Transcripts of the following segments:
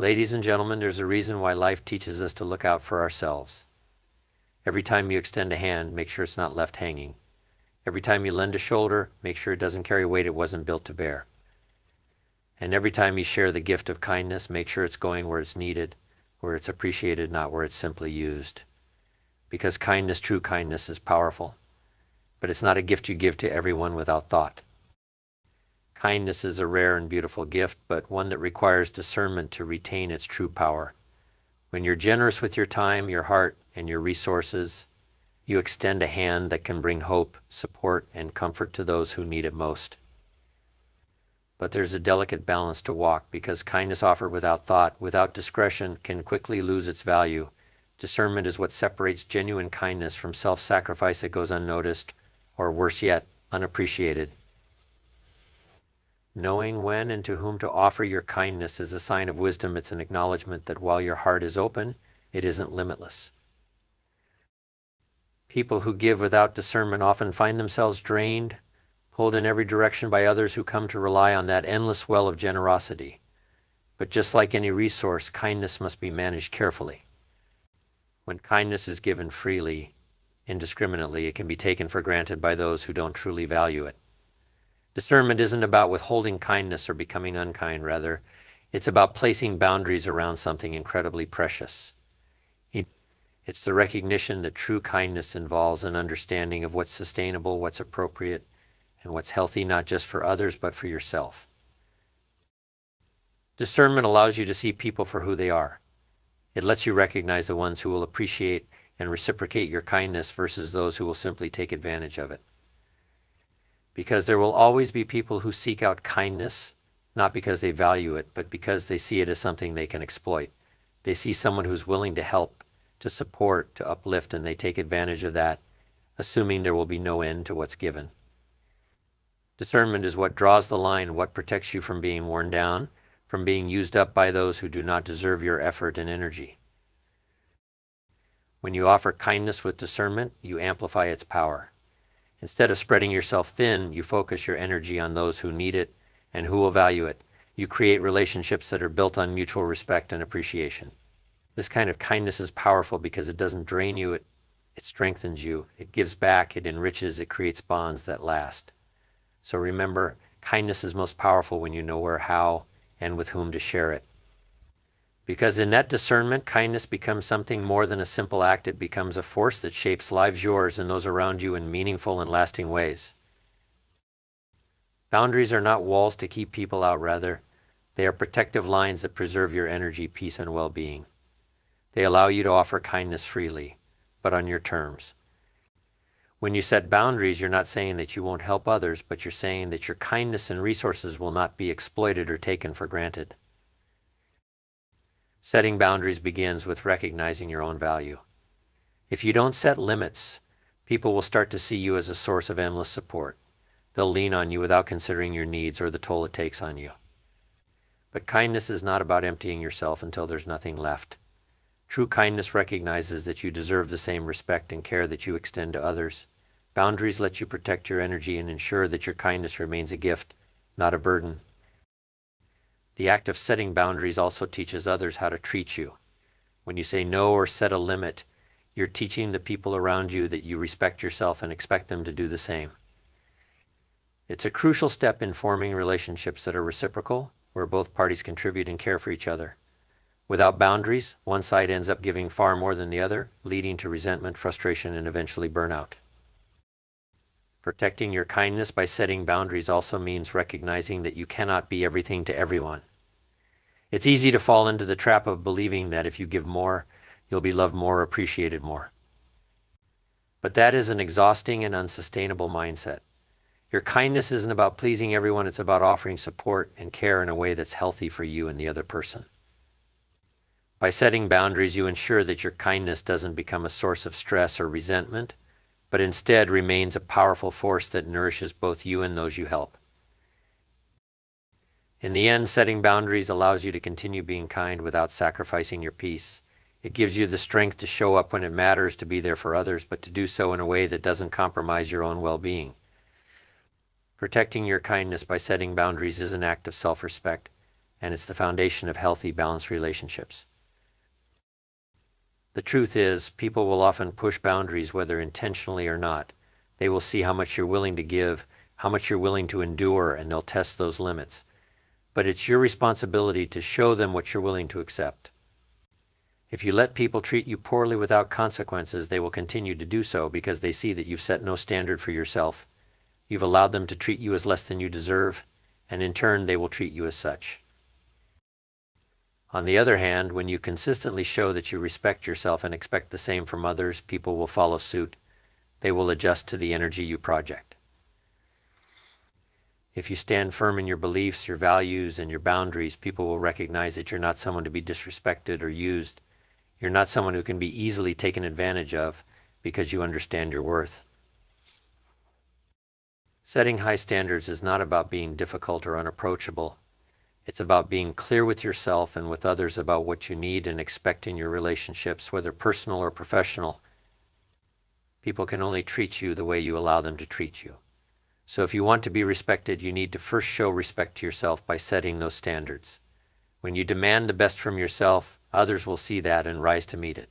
Ladies and gentlemen, there's a reason why life teaches us to look out for ourselves. Every time you extend a hand, make sure it's not left hanging. Every time you lend a shoulder, make sure it doesn't carry weight it wasn't built to bear. And every time you share the gift of kindness, make sure it's going where it's needed, where it's appreciated, not where it's simply used. Because kindness, true kindness, is powerful. But it's not a gift you give to everyone without thought. Kindness is a rare and beautiful gift, but one that requires discernment to retain its true power. When you're generous with your time, your heart, and your resources, you extend a hand that can bring hope, support, and comfort to those who need it most. But there's a delicate balance to walk, because kindness offered without thought, without discretion, can quickly lose its value. Discernment is what separates genuine kindness from self-sacrifice that goes unnoticed, or worse yet, unappreciated. Knowing when and to whom to offer your kindness is a sign of wisdom. It's an acknowledgement that while your heart is open, it isn't limitless. People who give without discernment often find themselves drained, pulled in every direction by others who come to rely on that endless well of generosity. But just like any resource, kindness must be managed carefully. When kindness is given freely, indiscriminately, it can be taken for granted by those who don't truly value it. Discernment isn't about withholding kindness or becoming unkind, rather, it's about placing boundaries around something incredibly precious. It's the recognition that true kindness involves an understanding of what's sustainable, what's appropriate, and what's healthy not just for others but for yourself. Discernment allows you to see people for who they are. It lets you recognize the ones who will appreciate and reciprocate your kindness versus those who will simply take advantage of it. Because there will always be people who seek out kindness, not because they value it, but because they see it as something they can exploit. They see someone who's willing to help, to support, to uplift, and they take advantage of that, assuming there will be no end to what's given. Discernment is what draws the line, what protects you from being worn down, from being used up by those who do not deserve your effort and energy. When you offer kindness with discernment, you amplify its power. Instead of spreading yourself thin, you focus your energy on those who need it and who will value it. You create relationships that are built on mutual respect and appreciation. This kind of kindness is powerful because it doesn't drain you, it strengthens you, it gives back, it enriches, it creates bonds that last. So remember, kindness is most powerful when you know where, how, and with whom to share it. Because in that discernment, kindness becomes something more than a simple act. It becomes a force that shapes lives, yours and those around you, in meaningful and lasting ways. Boundaries are not walls to keep people out, rather, they are protective lines that preserve your energy, peace, and well-being. They allow you to offer kindness freely, but on your terms. When you set boundaries, you're not saying that you won't help others, but you're saying that your kindness and resources will not be exploited or taken for granted. Setting boundaries begins with recognizing your own value. If you don't set limits, people will start to see you as a source of endless support. They'll lean on you without considering your needs or the toll it takes on you. But kindness is not about emptying yourself until there's nothing left. True kindness recognizes that you deserve the same respect and care that you extend to others. Boundaries let you protect your energy and ensure that your kindness remains a gift, not a burden. The act of setting boundaries also teaches others how to treat you. When you say no or set a limit, you're teaching the people around you that you respect yourself and expect them to do the same. It's a crucial step in forming relationships that are reciprocal, where both parties contribute and care for each other. Without boundaries, one side ends up giving far more than the other, leading to resentment, frustration, and eventually burnout. Protecting your kindness by setting boundaries also means recognizing that you cannot be everything to everyone. It's easy to fall into the trap of believing that if you give more, you'll be loved more, appreciated more. But that is an exhausting and unsustainable mindset. Your kindness isn't about pleasing everyone, it's about offering support and care in a way that's healthy for you and the other person. By setting boundaries, you ensure that your kindness doesn't become a source of stress or resentment, but instead remains a powerful force that nourishes both you and those you help. In the end, setting boundaries allows you to continue being kind without sacrificing your peace. It gives you the strength to show up when it matters, to be there for others, but to do so in a way that doesn't compromise your own well-being. Protecting your kindness by setting boundaries is an act of self-respect, and it's the foundation of healthy, balanced relationships. The truth is, people will often push boundaries whether intentionally or not. They will see how much you're willing to give, how much you're willing to endure, and they'll test those limits. But it's your responsibility to show them what you're willing to accept. If you let people treat you poorly without consequences, they will continue to do so because they see that you've set no standard for yourself. You've allowed them to treat you as less than you deserve, and in turn they will treat you as such. On the other hand, when you consistently show that you respect yourself and expect the same from others, people will follow suit. They will adjust to the energy you project. If you stand firm in your beliefs, your values, and your boundaries, people will recognize that you're not someone to be disrespected or used. You're not someone who can be easily taken advantage of because you understand your worth. Setting high standards is not about being difficult or unapproachable. It's about being clear with yourself and with others about what you need and expect in your relationships, whether personal or professional. People can only treat you the way you allow them to treat you. So if you want to be respected, you need to first show respect to yourself by setting those standards. When you demand the best from yourself, others will see that and rise to meet it.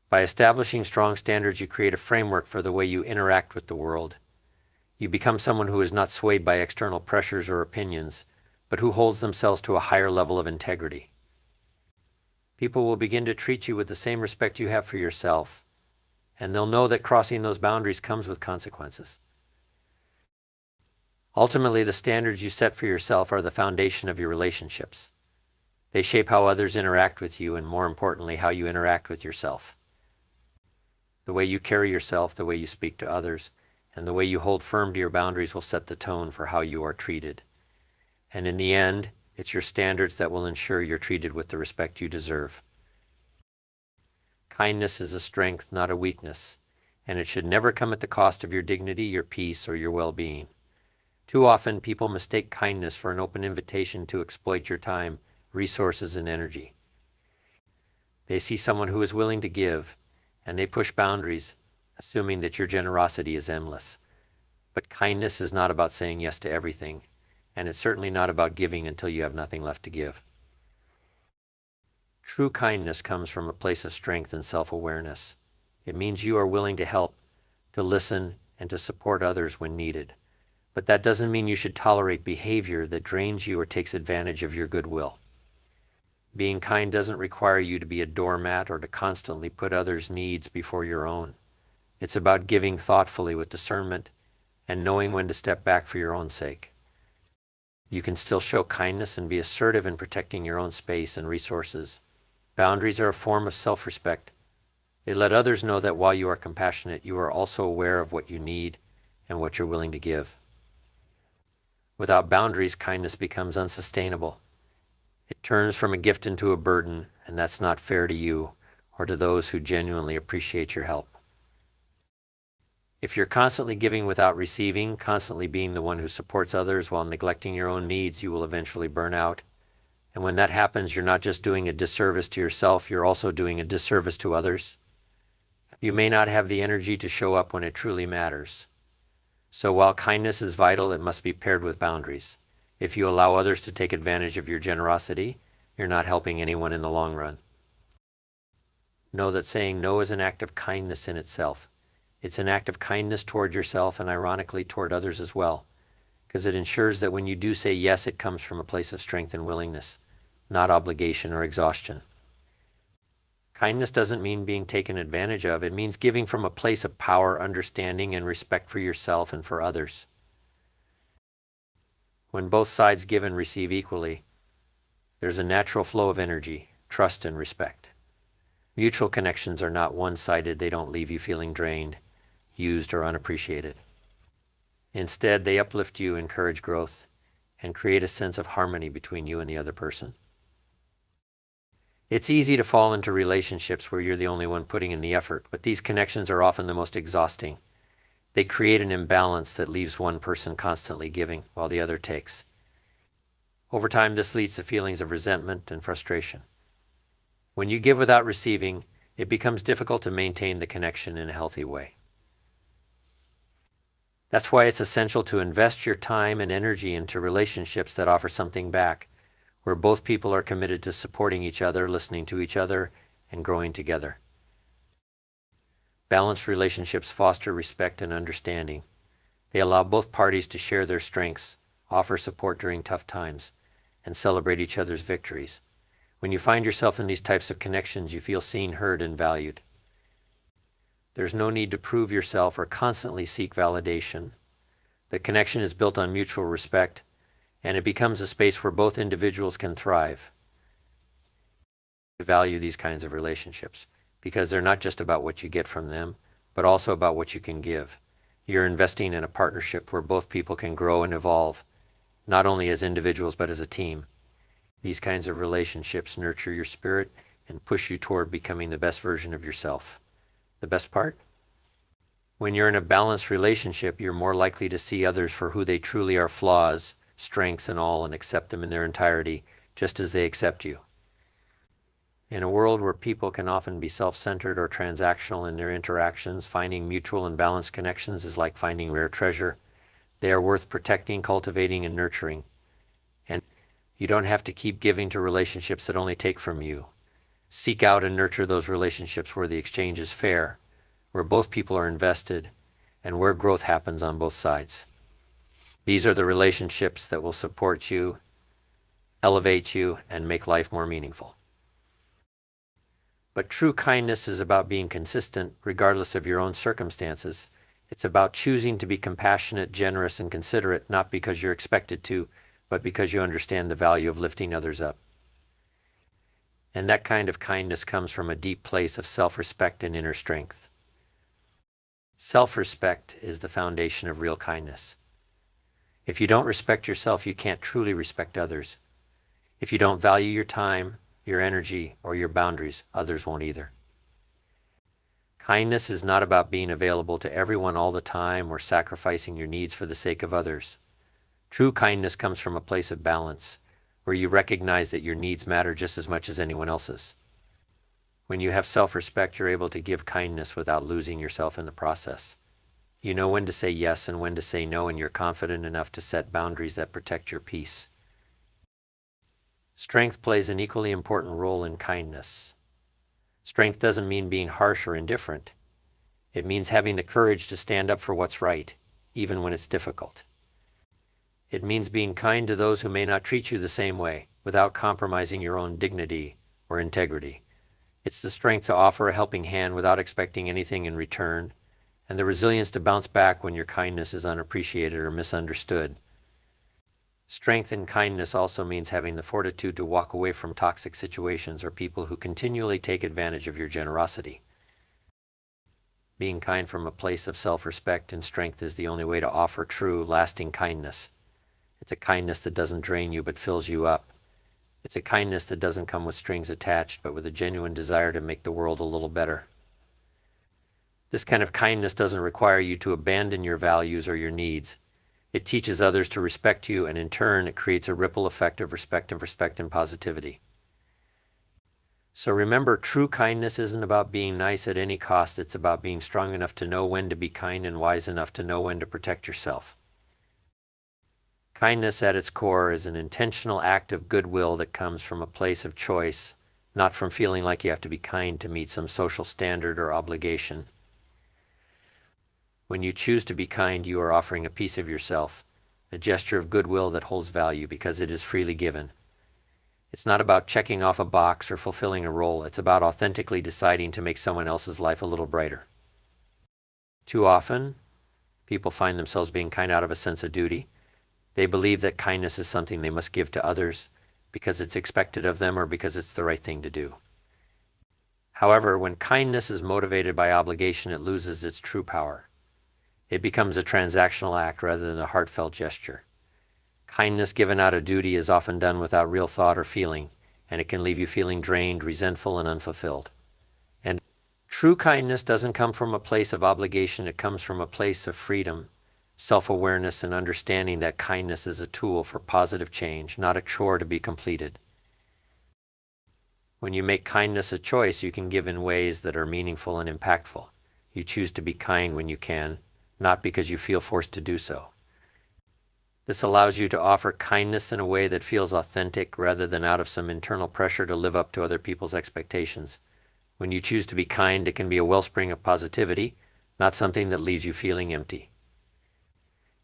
By establishing strong standards, you create a framework for the way you interact with the world. You become someone who is not swayed by external pressures or opinions, but who holds themselves to a higher level of integrity. People will begin to treat you with the same respect you have for yourself, and they'll know that crossing those boundaries comes with consequences. Ultimately, the standards you set for yourself are the foundation of your relationships. They shape how others interact with you, and more importantly, how you interact with yourself. The way you carry yourself, the way you speak to others, and the way you hold firm to your boundaries will set the tone for how you are treated. And in the end, it's your standards that will ensure you're treated with the respect you deserve. Kindness is a strength, not a weakness, and it should never come at the cost of your dignity, your peace, or your well-being. Too often, people mistake kindness for an open invitation to exploit your time, resources, and energy. They see someone who is willing to give, and they push boundaries, assuming that your generosity is endless. But kindness is not about saying yes to everything, and it's certainly not about giving until you have nothing left to give. True kindness comes from a place of strength and self-awareness. It means you are willing to help, to listen, and to support others when needed. But that doesn't mean you should tolerate behavior that drains you or takes advantage of your goodwill. Being kind doesn't require you to be a doormat or to constantly put others' needs before your own. It's about giving thoughtfully with discernment and knowing when to step back for your own sake. You can still show kindness and be assertive in protecting your own space and resources. Boundaries are a form of self-respect. They let others know that while you are compassionate, you are also aware of what you need and what you're willing to give. Without boundaries, kindness becomes unsustainable. It turns from a gift into a burden, and that's not fair to you or to those who genuinely appreciate your help. If you're constantly giving without receiving, constantly being the one who supports others while neglecting your own needs, you will eventually burn out. And when that happens, you're not just doing a disservice to yourself, you're also doing a disservice to others. You may not have the energy to show up when it truly matters. So while kindness is vital, it must be paired with boundaries. If you allow others to take advantage of your generosity, you're not helping anyone in the long run. Know that saying no is an act of kindness in itself. It's an act of kindness toward yourself and ironically toward others as well, because it ensures that when you do say yes, it comes from a place of strength and willingness, not obligation or exhaustion. Kindness doesn't mean being taken advantage of. It means giving from a place of power, understanding, and respect for yourself and for others. When both sides give and receive equally, there's a natural flow of energy, trust, and respect. Mutual connections are not one-sided. They don't leave you feeling drained, used, or unappreciated. Instead, they uplift you, encourage growth, and create a sense of harmony between you and the other person. It's easy to fall into relationships where you're the only one putting in the effort, but these connections are often the most exhausting. They create an imbalance that leaves one person constantly giving while the other takes. Over time, this leads to feelings of resentment and frustration. When you give without receiving, it becomes difficult to maintain the connection in a healthy way. That's why it's essential to invest your time and energy into relationships that offer something back, where both people are committed to supporting each other, listening to each other, and growing together. Balanced relationships foster respect and understanding. They allow both parties to share their strengths, offer support during tough times, and celebrate each other's victories. When you find yourself in these types of connections, you feel seen, heard, and valued. There's no need to prove yourself or constantly seek validation. The connection is built on mutual respect, and it becomes a space where both individuals can thrive. I value these kinds of relationships because they're not just about what you get from them, but also about what you can give. You're investing in a partnership where both people can grow and evolve, not only as individuals but as a team. These kinds of relationships nurture your spirit and push you toward becoming the best version of yourself. The best part? When you're in a balanced relationship, you're more likely to see others for who they truly are, flaws, strengths, and all, and accept them in their entirety, just as they accept you. In a world where people can often be self-centered or transactional in their interactions, finding mutual and balanced connections is like finding rare treasure. They are worth protecting, cultivating, and nurturing. And you don't have to keep giving to relationships that only take from you. Seek out and nurture those relationships where the exchange is fair, where both people are invested, and where growth happens on both sides. These are the relationships that will support you, elevate you, and make life more meaningful. But true kindness is about being consistent regardless of your own circumstances. It's about choosing to be compassionate, generous, and considerate, not because you're expected to, but because you understand the value of lifting others up. And that kind of kindness comes from a deep place of self-respect and inner strength. Self-respect is the foundation of real kindness. If you don't respect yourself, you can't truly respect others. If you don't value your time, your energy, or your boundaries, others won't either. Kindness is not about being available to everyone all the time or sacrificing your needs for the sake of others. True kindness comes from a place of balance, where you recognize that your needs matter just as much as anyone else's. When you have self-respect, you're able to give kindness without losing yourself in the process. You know when to say yes and when to say no, and you're confident enough to set boundaries that protect your peace. Strength plays an equally important role in kindness. Strength doesn't mean being harsh or indifferent. It means having the courage to stand up for what's right, even when it's difficult. It means being kind to those who may not treat you the same way, without compromising your own dignity or integrity. It's the strength to offer a helping hand without expecting anything in return, and the resilience to bounce back when your kindness is unappreciated or misunderstood. Strength and kindness also means having the fortitude to walk away from toxic situations or people who continually take advantage of your generosity. Being kind from a place of self-respect and strength is the only way to offer true, lasting kindness. It's a kindness that doesn't drain you but fills you up. It's a kindness that doesn't come with strings attached, but with a genuine desire to make the world a little better. This kind of kindness doesn't require you to abandon your values or your needs. It teaches others to respect you, and in turn, it creates a ripple effect of respect and positivity. So remember, true kindness isn't about being nice at any cost. It's about being strong enough to know when to be kind and wise enough to know when to protect yourself. Kindness at its core is an intentional act of goodwill that comes from a place of choice, not from feeling like you have to be kind to meet some social standard or obligation. When you choose to be kind, you are offering a piece of yourself, a gesture of goodwill that holds value because it is freely given. It's not about checking off a box or fulfilling a role. It's about authentically deciding to make someone else's life a little brighter. Too often, people find themselves being kind out of a sense of duty. They believe that kindness is something they must give to others because it's expected of them or because it's the right thing to do. However, when kindness is motivated by obligation, it loses its true power. It becomes a transactional act rather than a heartfelt gesture. Kindness given out of duty is often done without real thought or feeling, and it can leave you feeling drained, resentful, and unfulfilled. And true kindness doesn't come from a place of obligation. It comes from a place of freedom, self-awareness, and understanding that kindness is a tool for positive change, not a chore to be completed. When you make kindness a choice, you can give in ways that are meaningful and impactful. You choose to be kind when you can, not because you feel forced to do so. This allows you to offer kindness in a way that feels authentic rather than out of some internal pressure to live up to other people's expectations. When you choose to be kind, it can be a wellspring of positivity, not something that leaves you feeling empty.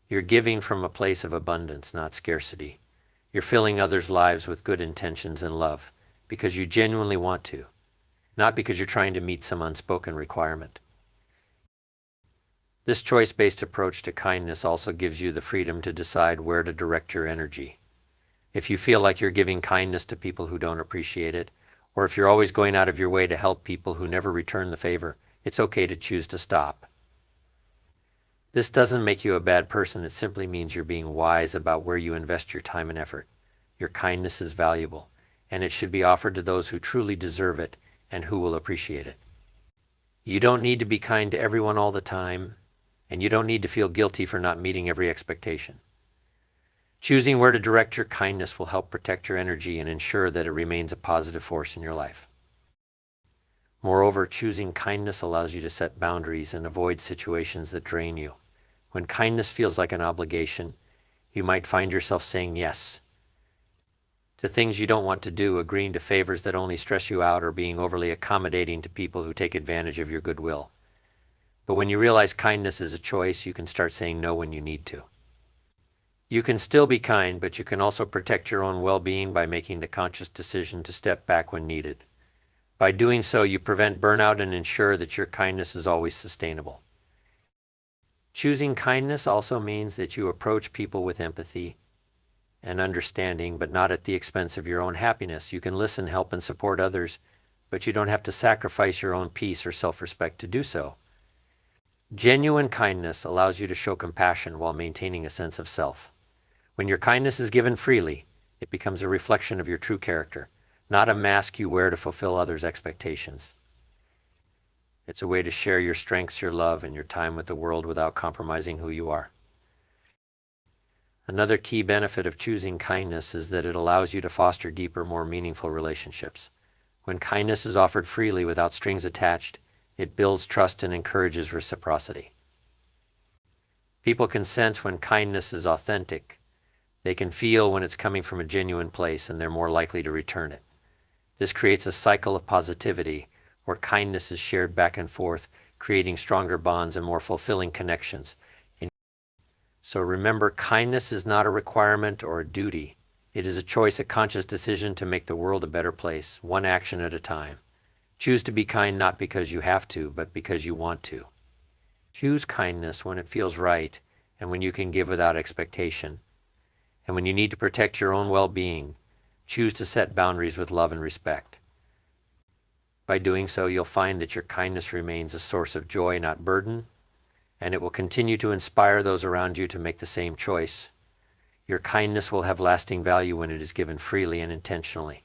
You're giving from a place of abundance, not scarcity. You're filling others' lives with good intentions and love because you genuinely want to, not because you're trying to meet some unspoken requirement. This choice-based approach to kindness also gives you the freedom to decide where to direct your energy. If you feel like you're giving kindness to people who don't appreciate it, or if you're always going out of your way to help people who never return the favor, it's okay to choose to stop. This doesn't make you a bad person, it simply means you're being wise about where you invest your time and effort. Your kindness is valuable, and it should be offered to those who truly deserve it and who will appreciate it. You don't need to be kind to everyone all the time, and you don't need to feel guilty for not meeting every expectation. Choosing where to direct your kindness will help protect your energy and ensure that it remains a positive force in your life. Moreover, choosing kindness allows you to set boundaries and avoid situations that drain you. When kindness feels like an obligation, you might find yourself saying yes to things you don't want to do, agreeing to favors that only stress you out, or being overly accommodating to people who take advantage of your goodwill. But when you realize kindness is a choice, you can start saying no when you need to. You can still be kind, but you can also protect your own well-being by making the conscious decision to step back when needed. By doing so, you prevent burnout and ensure that your kindness is always sustainable. Choosing kindness also means that you approach people with empathy and understanding, but not at the expense of your own happiness. You can listen, help, and support others, but you don't have to sacrifice your own peace or self-respect to do so. Genuine kindness allows you to show compassion while maintaining a sense of self. When your kindness is given freely, it becomes a reflection of your true character, not a mask you wear to fulfill others' expectations. It's a way to share your strengths, your love, and your time with the world without compromising who you are. Another key benefit of choosing kindness is that it allows you to foster deeper, more meaningful relationships. When kindness is offered freely without strings attached, it builds trust and encourages reciprocity. People can sense when kindness is authentic. They can feel when it's coming from a genuine place, and they're more likely to return it. This creates a cycle of positivity where kindness is shared back and forth, creating stronger bonds and more fulfilling connections. So remember, kindness is not a requirement or a duty. It is a choice, a conscious decision to make the world a better place, one action at a time. Choose to be kind not because you have to, but because you want to. Choose kindness when it feels right and when you can give without expectation. And when you need to protect your own well-being, choose to set boundaries with love and respect. By doing so, you'll find that your kindness remains a source of joy, not burden, and it will continue to inspire those around you to make the same choice. Your kindness will have lasting value when it is given freely and intentionally.